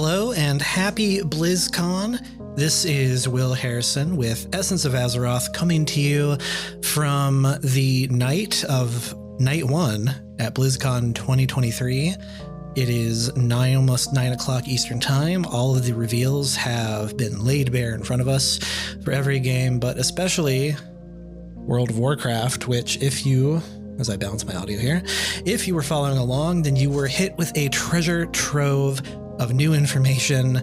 Hello and happy BlizzCon. This is Will Harrison with Essence of Azeroth coming to you from the night of Night 1 at BlizzCon 2023. It is almost 9 o'clock Eastern Time. All of the reveals have been laid bare in front of us for every game, but especially World of Warcraft, which if you, as I balance my audio here, if you were following along, then you were hit with a treasure trove of new information.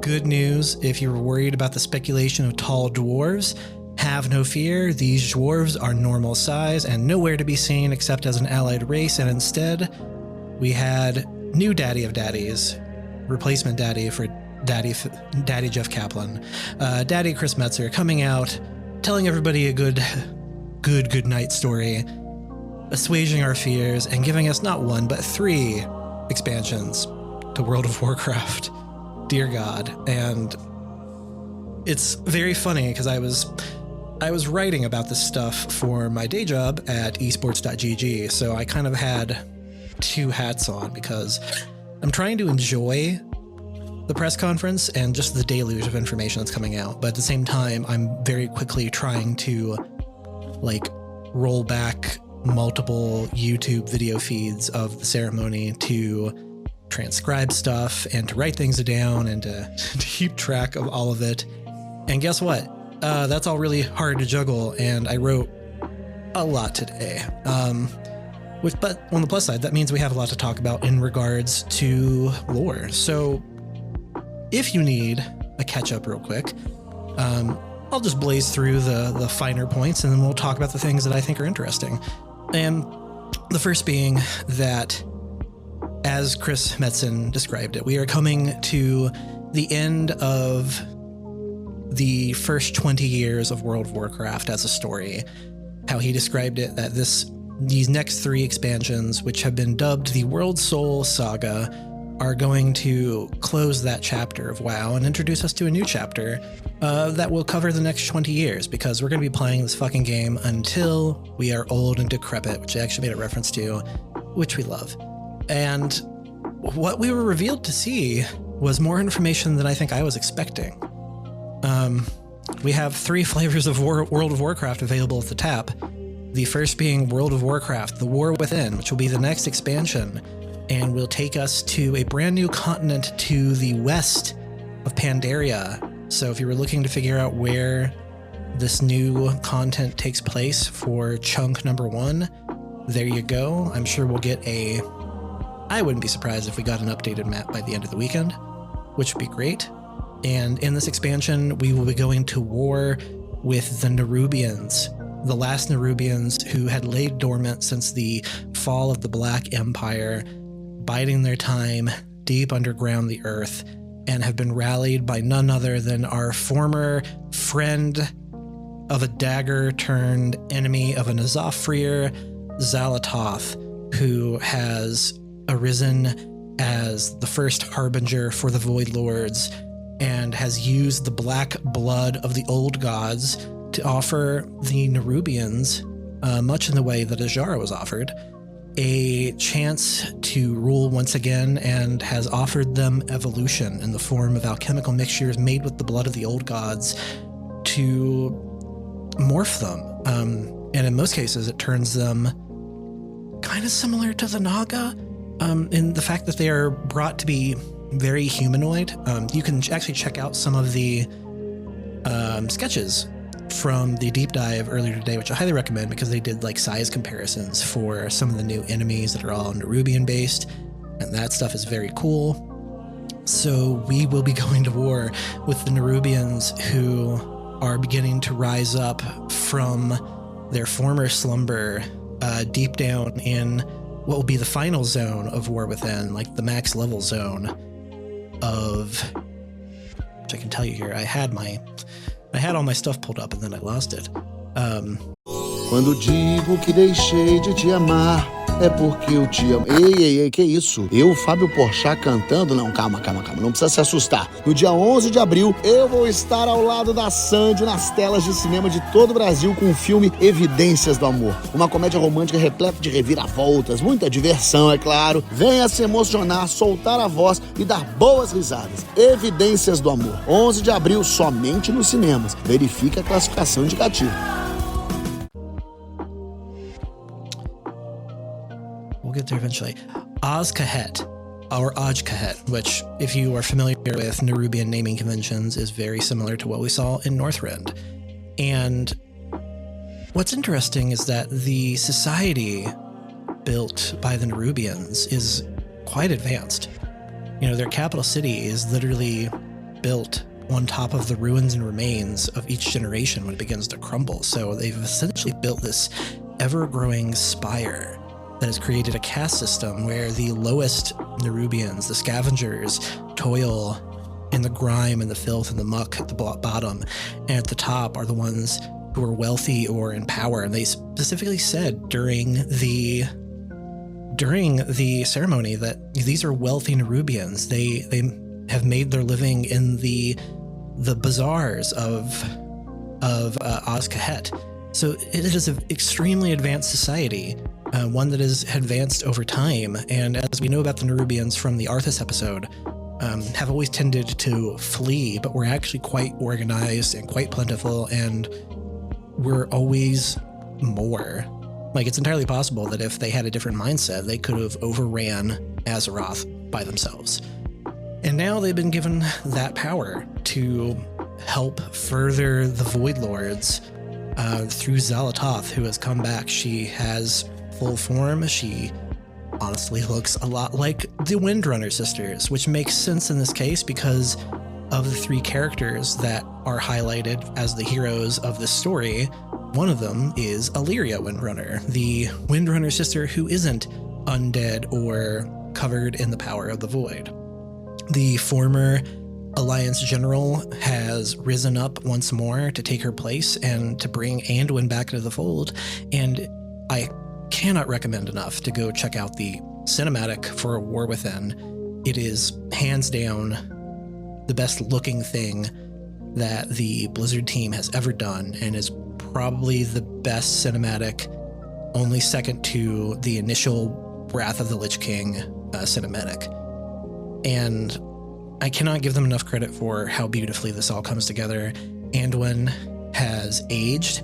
Good news, if you were worried about the speculation of tall dwarves, have no fear. These dwarves are normal size and nowhere to be seen except as an allied race, and instead we had new daddy of daddies, replacement daddy for daddy Jeff Kaplan, daddy Chris Metzen coming out, telling everybody a good night story, assuaging our fears, and giving us not one, but 3 expansions to World of Warcraft. Dear God. And it's very funny because I was writing about this stuff for my day job at esports.gg, so I kind of had 2 hats on because I'm trying to enjoy the press conference and just the deluge of information that's coming out, but at the same time, I'm very quickly trying to roll back multiple YouTube video feeds of the ceremony to transcribe stuff and to write things down and to keep track of all of it. And guess what? That's all really hard to juggle, and I wrote a lot today. But on the plus side, that means we have a lot to talk about in regards to lore. So if you need a catch up real quick, I'll just blaze through the finer points, and then we'll talk about the things that I think are interesting. And the first being that, as Chris Metzen described it, we are coming to the end of the first 20 years of World of Warcraft as a story. How he described it, that these next 3 expansions, which have been dubbed the WorldSoul Saga, are going to close that chapter of WoW and introduce us to a new chapter that will cover the next 20 years, because we're going to be playing this fucking game until we are old and decrepit, which I actually made a reference to, which we love. And what we were revealed to see was more information than I think I was expecting. We have 3 flavors of World of Warcraft available at the tap. The first being World of Warcraft, The War Within, which will be the next expansion, and will take us to a brand new continent to the west of Pandaria. So if you were looking to figure out where this new content takes place for chunk number 1, there you go. I'm sure we'll get I wouldn't be surprised if we got an updated map by the end of the weekend, which would be great. And in this expansion, we will be going to war with the Nerubians, the last Nerubians who had laid dormant since the fall of the Black Empire, biding their time deep underground the earth, and have been rallied by none other than our former friend of a dagger turned enemy of an Azafrir, Xalatoth, who has arisen as the first harbinger for the Void Lords and has used the black blood of the old gods to offer the Nerubians, much in the way that Azshara was offered, a chance to rule once again, and has offered them evolution in the form of alchemical mixtures made with the blood of the old gods to morph them. And in most cases, it turns them kind of similar to the Naga, in the fact that they are brought to be very humanoid. You can actually check out some of the sketches from the deep dive earlier today, which I highly recommend because they did size comparisons for some of the new enemies that are all Nerubian based, and that stuff is very cool. So we will be going to war with the Nerubians, who are beginning to rise up from their former slumber deep down in what will be the final zone of War Within, the max level zone of, which I can tell you here, I had all my stuff pulled up and then I lost it. Quando digo que deixei de te amar, é porque eu te amo. Ei, que isso? Eu, Fábio Porchat, cantando? Não, calma, não precisa se assustar. No dia 11 de abril, eu vou estar ao lado da Sandy nas telas de cinema de todo o Brasil com o filme Evidências do Amor. Uma comédia romântica repleta de reviravoltas, muita diversão, é claro. Venha se emocionar, soltar a voz e dar boas risadas. Evidências do Amor. 11 de abril, somente nos cinemas. Verifique a classificação indicativa. We'll get there eventually. Oz Kahet, or Oj Kahet, which, if you are familiar with Nerubian naming conventions, is very similar to what we saw in Northrend. And what's interesting is that the society built by the Nerubians is quite advanced. You know, their capital city is literally built on top of the ruins and remains of each generation when it begins to crumble. So they've essentially built this ever-growing spire that has created a caste system where the lowest Nerubians, the scavengers, toil in the grime and the filth and the muck at the bottom, and at the top are the ones who are wealthy or in power. And they specifically said during the ceremony that these are wealthy Nerubians. They have made their living in the bazaars of Oz Kahet. So it is an extremely advanced society, one that is advanced over time. And as we know about the Nerubians from the Arthas episode, have always tended to flee, but we're actually quite organized and quite plentiful, and we're always more. Like, it's entirely possible that if they had a different mindset, they could have overran Azeroth by themselves. And now they've been given that power to help further the Void Lords through Xalatoth, who has come back. She has full form. She honestly looks a lot like the Windrunner sisters, which makes sense in this case because of the three characters that are highlighted as the heroes of this story. One of them is Illyria Windrunner, the Windrunner sister who isn't undead or covered in the power of the Void. The former Alliance General has risen up once more to take her place and to bring Anduin back into the fold, and I cannot recommend enough to go check out the cinematic for War Within. It is hands down the best looking thing that the Blizzard team has ever done, and is probably the best cinematic, only second to the initial Wrath of the Lich King cinematic. And I cannot give them enough credit for how beautifully this all comes together. Anduin has aged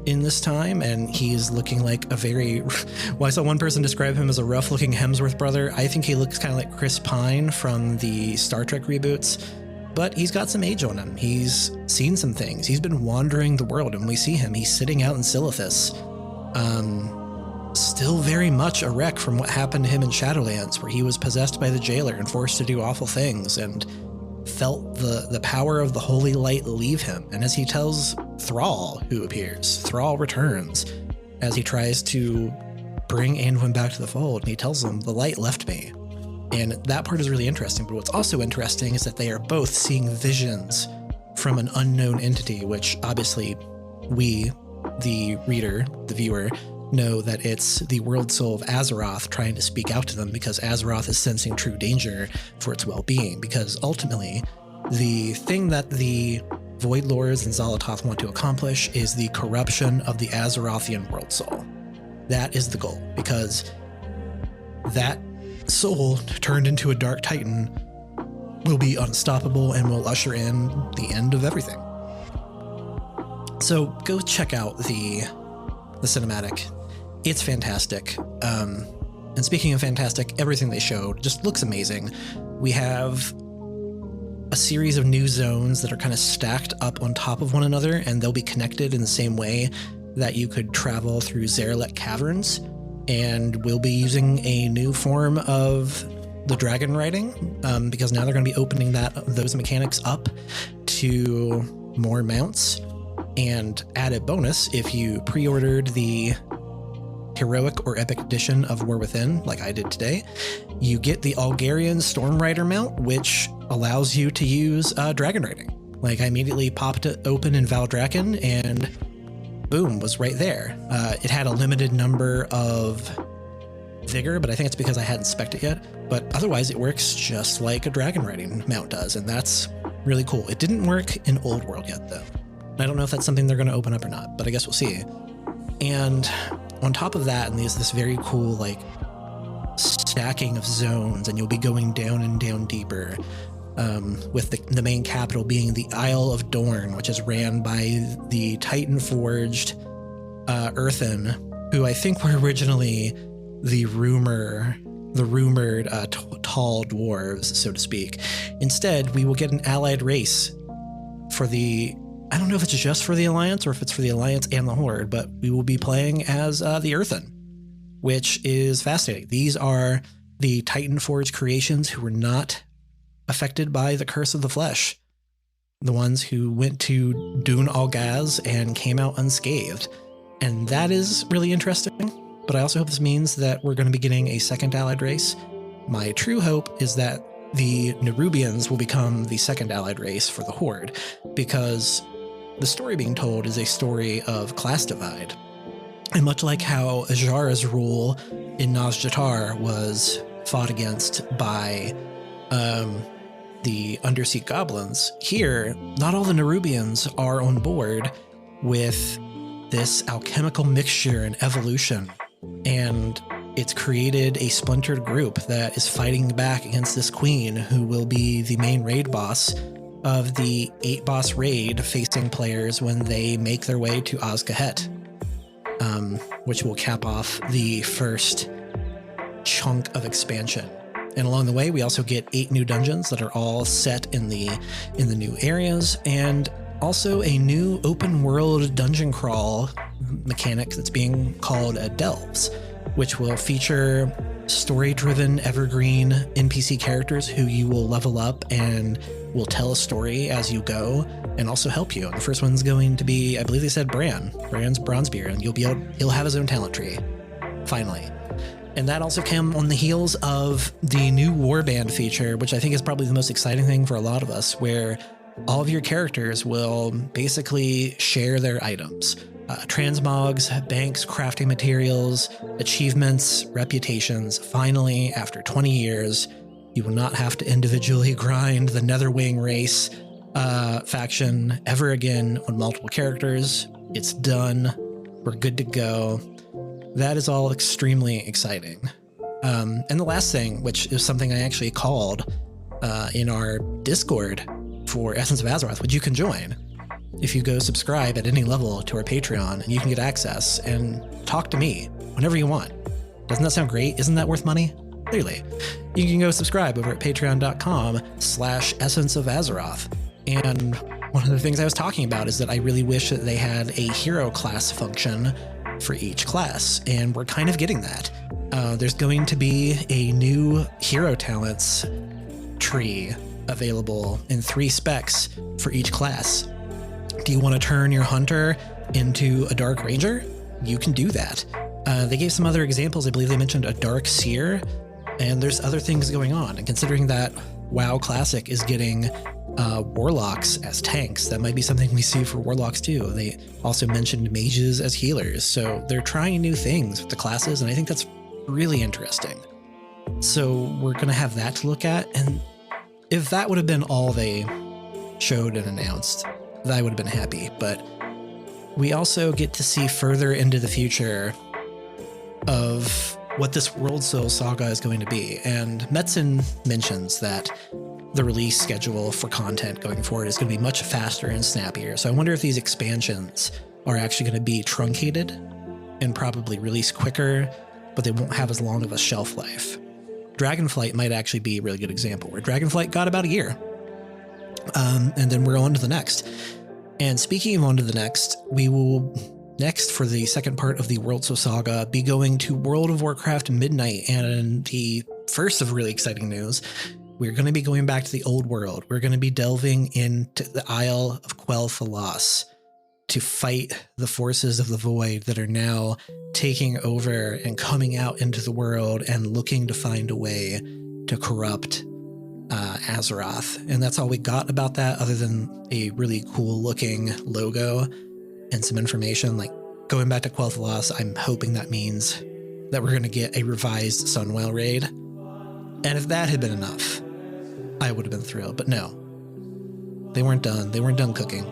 in this time, and he's looking like a very... Well, I saw one person describe him as a rough-looking Hemsworth brother. I think he looks kind of like Chris Pine from the Star Trek reboots, but he's got some age on him. He's seen some things. He's been wandering the world, and we see him. He's sitting out in Silithus. Still very much a wreck from what happened to him in Shadowlands, where he was possessed by the jailer and forced to do awful things, and felt the power of the holy light leave him. And as he tells Thrall, who appears, Thrall returns as he tries to bring Anduin back to the fold, and he tells him, the light left me. And that part is really interesting, but what's also interesting is that they are both seeing visions from an unknown entity, which obviously we, the reader, the viewer, know that it's the WorldSoul of Azeroth trying to speak out to them, because Azeroth is sensing true danger for its well-being, because ultimately the thing that the Void Lords and Xalatoth want to accomplish is the corruption of the Azerothian WorldSoul. That is the goal, because that soul turned into a Dark Titan will be unstoppable and will usher in the end of everything. So go check out the cinematic. It's fantastic. And speaking of fantastic, everything they showed just looks amazing. We have a series of new zones that are kind of stacked up on top of one another, and they'll be connected in the same way that you could travel through Zerlet Caverns. And we'll be using a new form of the dragon riding, because now they're going to be opening those mechanics up to more mounts. And added bonus, if you pre-ordered the Heroic or Epic Edition of War Within, like I did today, you get the Algarian Stormrider mount, which allows you to use dragon riding. Like, I immediately popped it open in Valdrakken, and boom, was right there. It had a limited number of vigor, but I think it's because I hadn't spec'd it yet. But otherwise, it works just like a dragon riding mount does, and that's really cool. It didn't work in Old World yet, though. I don't know if that's something they're going to open up or not, but I guess we'll see. And on top of that, and there's this very cool, like, stacking of zones, and you'll be going down and down deeper, with the main capital being the Isle of Dorn, which is ran by the Titan-forged Earthen, who I think were originally the rumored tall dwarves, so to speak. Instead, we will get an allied race for the... I don't know if it's just for the Alliance or if it's for the Alliance and the Horde, but we will be playing as the Earthen, which is fascinating. These are the Titan-forged creations who were not affected by the Curse of the Flesh, the ones who went to Dune Algaz and came out unscathed. And that is really interesting, but I also hope this means that we're going to be getting a second allied race. My true hope is that the Nerubians will become the second allied race for the Horde, because the story being told is a story of class divide. And much like how Azshara's rule in Nazjatar was fought against by the Undersea Goblins, here, not all the Nerubians are on board with this alchemical mixture and evolution. And it's created a splintered group that is fighting back against this queen, who will be the main raid boss of the 8-boss raid facing players when they make their way to Azkahet, which will cap off the first chunk of expansion. And along the way, we also get 8 new dungeons that are all set in the new areas, and also a new open world dungeon crawl mechanic that's being called Delves, which will feature story-driven evergreen NPC characters who you will level up and will tell a story as you go and also help you. And the first one's going to be, I believe they said Bran's Bronzebeard, and he'll have his own talent tree, finally. And that also came on the heels of the new warband feature, which I think is probably the most exciting thing for a lot of us, where all of your characters will basically share their items. Transmogs, banks, crafting materials, achievements, reputations. Finally, after 20 years, you will not have to individually grind the Netherwing race faction ever again on multiple characters. It's done. We're good to go. That is all extremely exciting. And the last thing, which is something I actually called in our Discord for Essence of Azeroth, which you can join if you go subscribe at any level to our Patreon, and you can get access and talk to me whenever you want. Doesn't that sound great? Isn't that worth money? Clearly. You can go subscribe over at patreon.com/Essence of Azeroth. And one of the things I was talking about is that I really wish that they had a hero class function for each class, and we're kind of getting that. There's going to be a new hero talents tree available in 3 specs for each class. Do you want to turn your hunter into a dark ranger? You can do that. They gave some other examples. I believe they mentioned a dark seer, and there's other things going on. And considering that WoW Classic is getting warlocks as tanks, that might be something we see for warlocks too. They also mentioned mages as healers. So they're trying new things with the classes, and I think that's really interesting. So we're going to have that to look at. And if that would have been all they showed and announced, I would have been happy. But we also get to see further into the future of what this WorldSoul Saga is going to be. And Metzen mentions that the release schedule for content going forward is going to be much faster and snappier. So I wonder if these expansions are actually going to be truncated and probably released quicker, but they won't have as long of a shelf life. Dragonflight might actually be a really good example, where Dragonflight got about a year. And then we're on to the next. And speaking of on to the next, we will next, for the second part of the WorldSoul Saga, be going to World of Warcraft Midnight. And the first of really exciting news, we're going to be going back to the old world. We're going to be delving into the Isle of Quel'Thalas to fight the forces of the Void that are now taking over and coming out into the world and looking to find a way to corrupt Azeroth. And that's all we got about that, other than a really cool looking logo and some information. Like, going back to Quel'Thalas, I'm hoping that means that we're going to get a revised Sunwell raid. And if that had been enough, I would have been thrilled. But no, they weren't done. They weren't done cooking.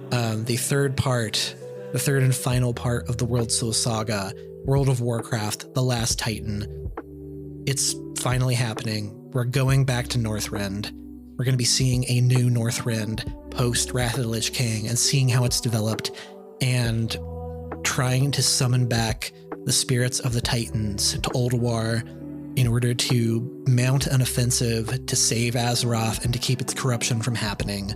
The third and final part of the WorldSoul Saga, World of Warcraft, The Last Titan. It's finally happening. We're going back to Northrend. We're going to be seeing a new Northrend post Wrath of the Lich King and seeing how it's developed and trying to summon back the spirits of the Titans to Ulduar in order to mount an offensive to save Azeroth and to keep its corruption from happening.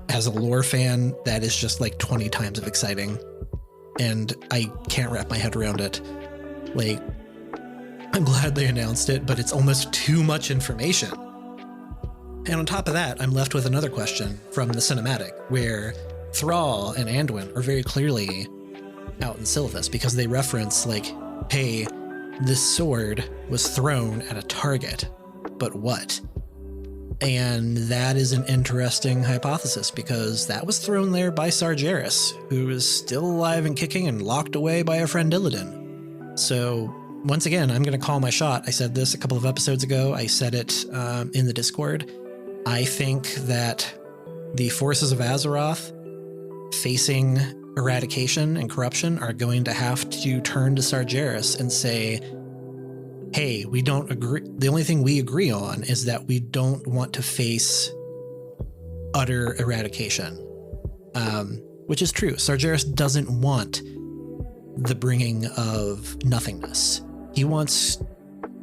As a lore fan, that is just like 20 times of exciting. And I can't wrap my head around it. Like, I'm glad they announced it, but it's almost too much information. And on top of that, I'm left with another question from the cinematic, where Thrall and Anduin are very clearly out in Silithus because they reference, like, hey, this sword was thrown at a target, but what? And that is an interesting hypothesis because that was thrown there by Sargeras, who is still alive and kicking and locked away by our friend Illidan. So once again, I'm going to call my shot. I said this a couple of episodes ago. I said it in the Discord. I think that the forces of Azeroth facing eradication and corruption are going to have to turn to Sargeras and say, hey, we don't agree. The only thing we agree on is that we don't want to face utter eradication, which is true. Sargeras doesn't want the bringing of nothingness. He wants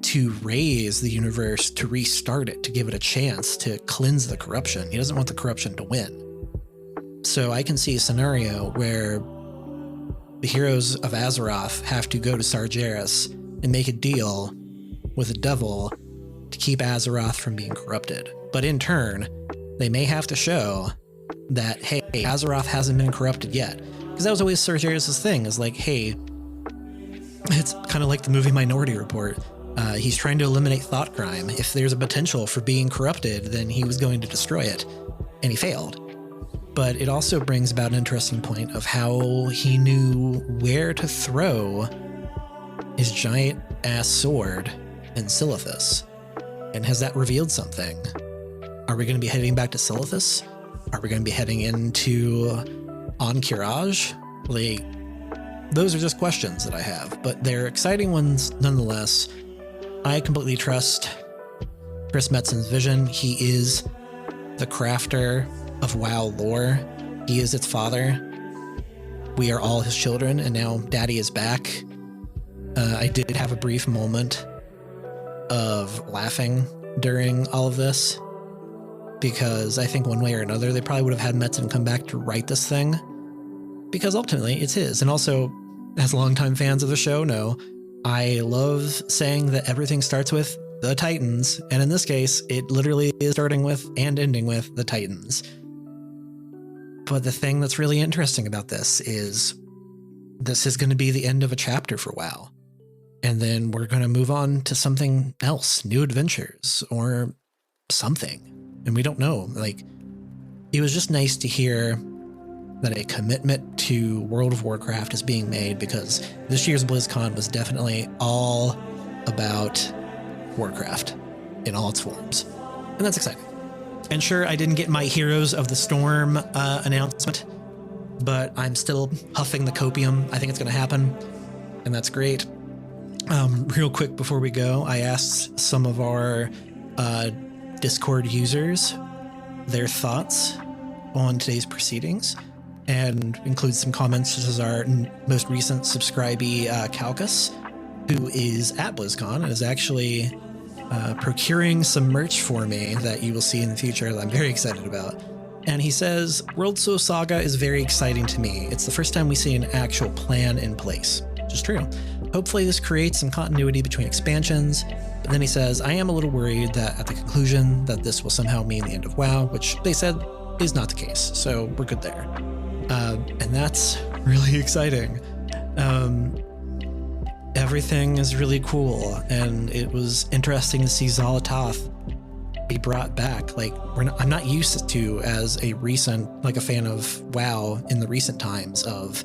to raise the universe, to restart it, to give it a chance to cleanse the corruption. He doesn't want the corruption to win. So I can see a scenario where the heroes of Azeroth have to go to Sargeras and make a deal with the devil to keep Azeroth from being corrupted. But in turn, they may have to show that, hey, Azeroth hasn't been corrupted yet. Because that was always Sargeras' thing, is like, hey, it's kind of like the movie Minority Report. He's trying to eliminate thought crime. If there's a potential for being corrupted, then he was going to destroy it. And he failed. But it also brings about an interesting point of how he knew where to throw his giant ass sword in Silithus. And has that revealed something? Are we going to be heading back to Silithus? Are we going to be heading into Ankh-Kiraj? Like, those are just questions that I have, but they're exciting ones nonetheless. I completely trust Chris Metzen's vision. He is the crafter of WoW lore. He is its father. We are all his children, and now Daddy is back. I did have a brief moment of laughing during all of this, because I think one way or another they probably would have had Metzen come back to write this thing, because ultimately it's his. And also, as longtime fans of the show know, I love saying that everything starts with the Titans, and in this case, it literally is starting with and ending with the Titans. But the thing that's really interesting about this is going to be the end of a chapter for WoW. And then we're going to move on to something else, new adventures or something. And we don't know. Like, it was just nice to hear that a commitment to World of Warcraft is being made, because this year's BlizzCon was definitely all about Warcraft in all its forms. And that's exciting. And sure, I didn't get my Heroes of the Storm announcement, but I'm still huffing the copium. I think it's going to happen, and that's great. Real quick before we go, I asked some of our Discord users their thoughts on today's proceedings, and include some comments such as our most recent subscribee, Calcus, who is at BlizzCon and is actually procuring some merch for me that you will see in the future that I'm very excited about. And he says, WorldSoul Saga is very exciting to me. It's the first time we see an actual plan in place, which is true. Hopefully this creates some continuity between expansions. But then he says, I am a little worried that at the conclusion that this will somehow mean the end of WoW, which they said is not the case. So we're good there. And that's really exciting. Everything is really cool, and it was interesting to see Xal'atath be brought back. Like, I'm not used to, as a fan of WoW in the recent times, of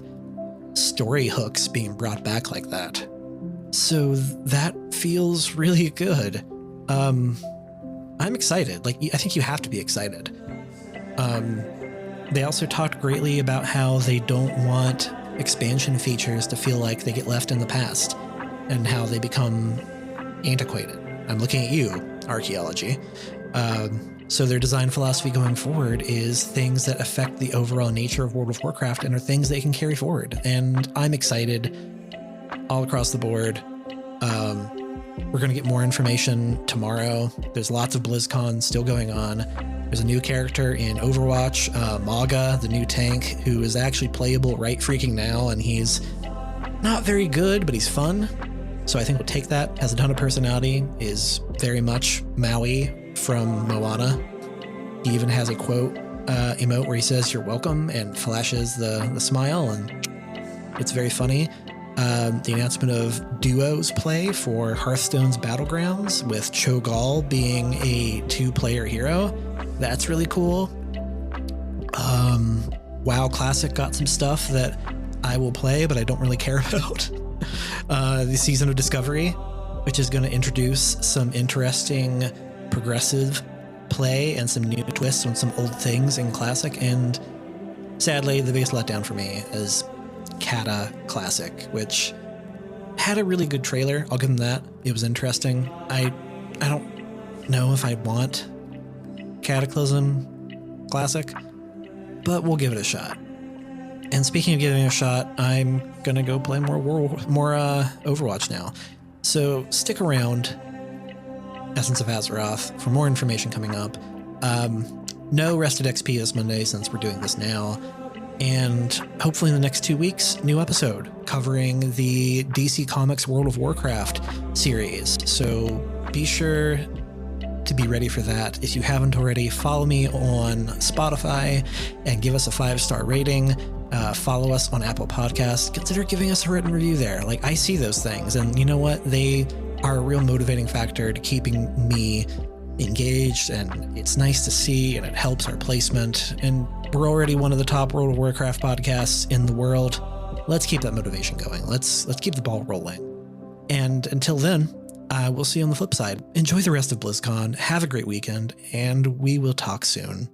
story hooks being brought back like that. So that feels really good. I'm excited. Like, I think you have to be excited. They also talked greatly about how they don't want expansion features to feel like they get left in the past and how they become antiquated. I'm looking at you, archaeology. So their design philosophy going forward is things that affect the overall nature of World of Warcraft and are things they can carry forward. And I'm excited all across the board. We're going to get more information tomorrow. There's lots of BlizzCon still going on. There's a new character in Overwatch, Maga, the new tank, who is actually playable right freaking now, and he's not very good, but he's fun. So I think we'll take that. Has a ton of personality, is very much Maui from Moana. He even has a quote emote where he says, "You're welcome," and flashes the smile, and it's very funny. The announcement of duos play for Hearthstone's Battlegrounds, with Cho'Gall being a 2-player hero. That's really cool. WoW Classic got some stuff that I will play, but I don't really care about. The Season of Discovery, which is going to introduce some interesting progressive play and some new twists on some old things in Classic. And sadly, the biggest letdown for me is Kata Classic, which had a really good trailer. I'll give them that. It was interesting. I don't know if I want Cataclysm Classic, but we'll give it a shot. And speaking of giving it a shot, I'm gonna go play more Overwatch now. So stick around, Essence of Azeroth, for more information coming up. No Rested XP this Monday since we're doing this now. And hopefully in the next 2 weeks, new episode covering the DC Comics World of Warcraft series. So be sure to be ready for that. If you haven't already, follow me on Spotify and give us a 5-star rating. Follow us on Apple Podcasts. Consider giving us a written review there. Like, I see those things, and you know what? They are a real motivating factor to keeping me engaged, and it's nice to see, and it helps our placement. And we're already one of the top World of Warcraft podcasts in the world. Let's keep that motivation going. Let's keep the ball rolling. And until then, we'll see you on the flip side. Enjoy the rest of BlizzCon. Have a great weekend, and we will talk soon.